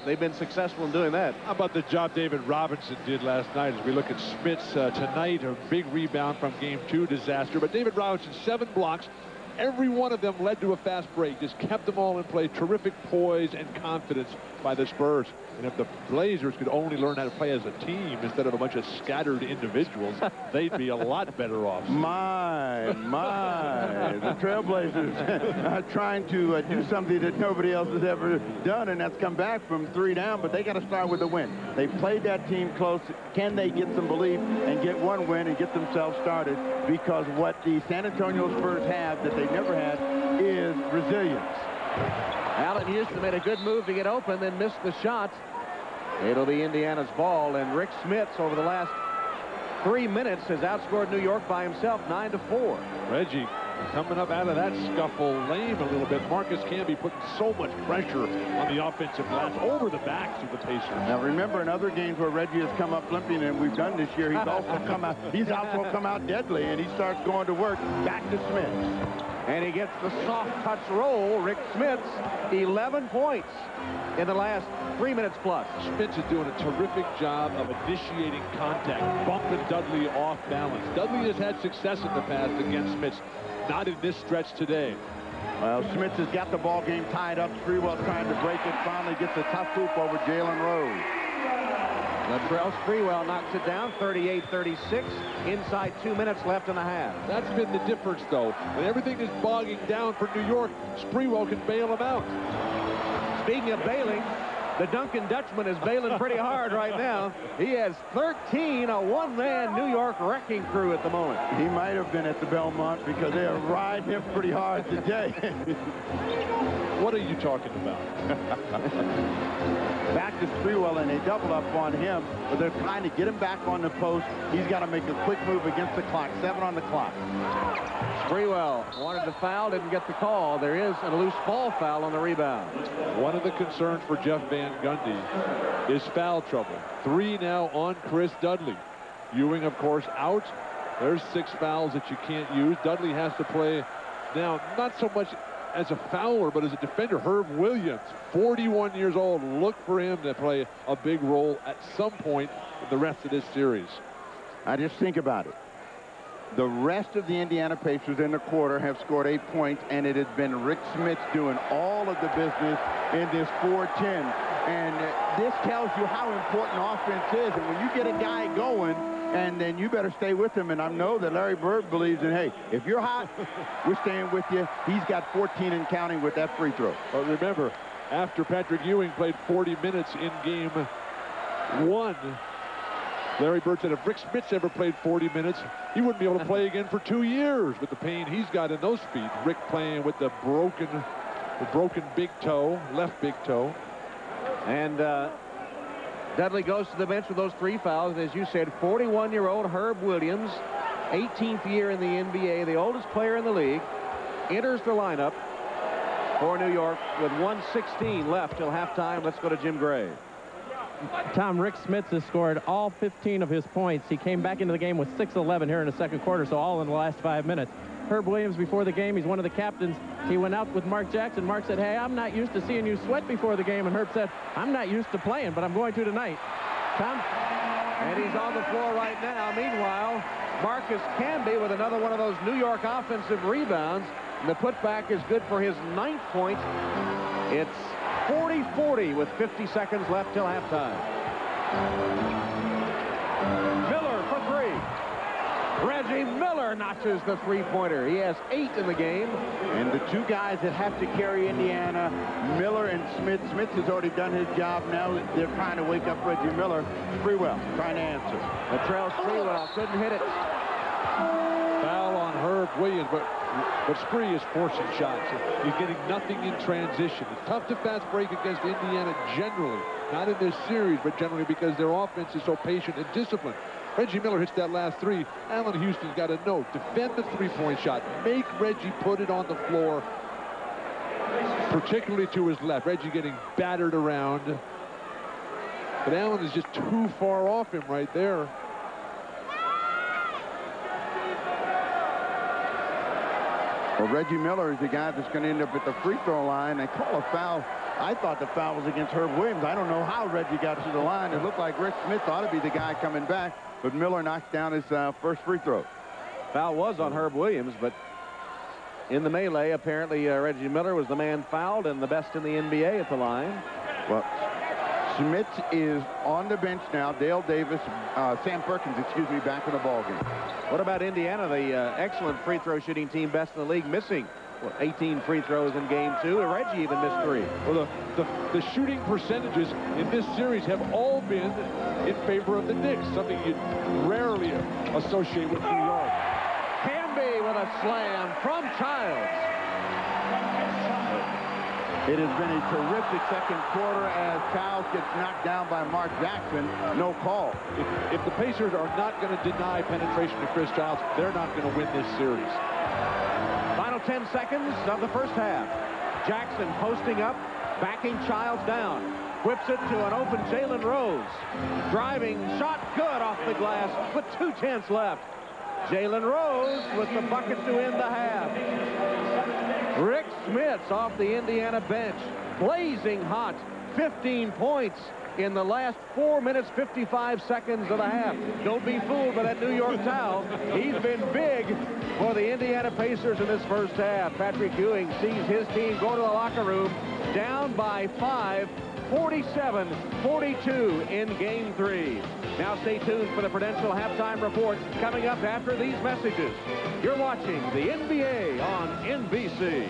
they've been successful in doing that. How about the job David Robinson did last night as we look at Smits tonight? A big rebound from Game 2 disaster. But David Robinson, 7 blocks. Every one of them led to a fast break. Just kept them all in play. Terrific poise and confidence by the Spurs. And if the Blazers could only learn how to play as a team instead of a bunch of scattered individuals, they'd be a lot better off. My. The Trailblazers are trying to do something that nobody else has ever done, and that's come back from 3 down, but they got to start with a win. They played that team close. Can they get some belief and get one win and get themselves started? Because what the San Antonio Spurs have that they've never had is resilience. Allen Houston made a good move to get open, then missed the shot. It'll be Indiana's ball, and Rick Smits over the last 3 minutes has outscored New York by himself 9-4. Reggie coming up out of that scuffle lame a little bit. Marcus Camby putting so much pressure on the offensive glass over the backs of the Pacers. Now remember, in other games where Reggie has come up limping, and we've done this year, he's also come out deadly, and he starts going to work. Back to Smits. And he gets the soft touch roll. Rick Smits, 11 points in the last 3 minutes plus. Smits is doing a terrific job of initiating contact, bumping Dudley off balance. Dudley has had success in the past against Smits, not in this stretch today. Well, Smits has got the ball game tied up. Sprewell trying to break it. Finally gets a tough hoop over Jalen Rose. Latrell Sprewell knocks it down, 38-36. Inside 2 minutes left in the half. That's been the difference, though. When everything is bogging down for New York, Sprewell can bail them out. Speaking of bailing, the Duncan Dutchman is bailing pretty hard right now. He has 13, a one-man New York wrecking crew at the moment. He might have been at the Belmont because they are riding him pretty hard today. What are you talking about? Back to Sprewell, and they double up on him, but they're trying to get him back on the post. He's got to make a quick move against the clock. 7 on the clock. Sprewell wanted to foul, didn't get the call. There is a loose ball foul on the rebound. One of the concerns for Jeff Van Gundy is foul trouble. 3 now on Chris Dudley. Ewing, of course, out. There's 6 fouls that you can't use. Dudley has to play now, not so much as a fouler, but as a defender. Herb Williams, 41 years old. Look for him to play a big role at some point in the rest of this series. I just think about it. The rest of the Indiana Pacers in the quarter have scored 8 points, and it has been Rick Smits doing all of the business in this 4-10. And this tells you how important offense is. And when you get a guy going, and then you better stay with him. And I know that Larry Bird believes in, hey, if you're hot, we're staying with you. He's got 14 and counting with that free throw. But remember, after Patrick Ewing played 40 minutes in Game 1, Larry Bird said if Rick Smits ever played 40 minutes, he wouldn't be able to play again for 2 years with the pain he's got in those feet. Rick playing with the broken big toe, left big toe. And Dudley goes to the bench with those 3 fouls. And as you said, 41-year-old Herb Williams, 18th year in the NBA, the oldest player in the league, enters the lineup for New York with 1:16 left till halftime. Let's go to Jim Gray. Tom, Rick Smits has scored all 15 of his points. He came back into the game with 6-11 here in the second quarter, so all in the last 5 minutes. Herb Williams, before the game, he's one of the captains. He went out with Mark Jackson. Mark said, hey, I'm not used to seeing you sweat before the game. And Herb said, I'm not used to playing, but I'm going to tonight. Tom? And he's on the floor right now. Meanwhile, Marcus Camby with another one of those New York offensive rebounds. And the putback is good for his 9th point. It's 40-40 with 50 seconds left till halftime. Miller for 3. Reggie Miller notches the three-pointer. He has 8 in the game. And the 2 guys that have to carry Indiana, Miller and Smits. Smits has already done his job. Now they're trying to wake up Reggie Miller. Sprewell trying to answer. Latrell Sprewell couldn't hit it. Foul on Herb Williams, but Spree is forcing shots. He's getting nothing in transition. It's tough to fast break against Indiana generally. Not in this series, but generally because their offense is so patient and disciplined. Reggie Miller hits that last 3. Allen Houston's got to know, defend the 3-point shot. Make Reggie put it on the floor, particularly to his left. Reggie getting battered around. But Allen is just too far off him right there. Well, Reggie Miller is the guy that's going to end up at the free throw line. They call a foul I thought the foul was against Herb Williams. I don't know how Reggie got to the line. It looked like Rick Smith ought to be the guy coming back, but Miller knocked down his first free throw. Foul was on Herb Williams, but in the melee, apparently Reggie Miller was the man fouled and the best in the NBA at the line. Well, Schmitz is on the bench now. Dale Davis, Sam Perkins, excuse me, back in the ballgame. What about Indiana, the excellent free throw shooting team, best in the league, missing 18 free throws in game 2, and Reggie even missed 3. Well, the shooting percentages in this series have all been in favor of the Knicks, something you'd rarely associate with New York. Camby with a slam from Childs. It has been a terrific second quarter as Childs gets knocked down by Mark Jackson. No call. If the Pacers are not going to deny penetration to Chris Childs, they're not going to win this series. Final 10 seconds of the first half. Jackson posting up, backing Childs down. Whips it to an open Jalen Rose. Driving, shot good off the glass with 2:10 left. Jalen Rose with the bucket to end the half. Rick Smits off the Indiana bench, blazing hot, 15 points in the last 4 minutes, 55 seconds of the half. Don't be fooled by that New York towel. He's been big for the Indiana Pacers in this first half. Patrick Ewing sees his team go to the locker room, down by 5, 47-42 in Game 3. Now stay tuned for the Prudential Halftime Report coming up after these messages. You're watching the NBA on NBC.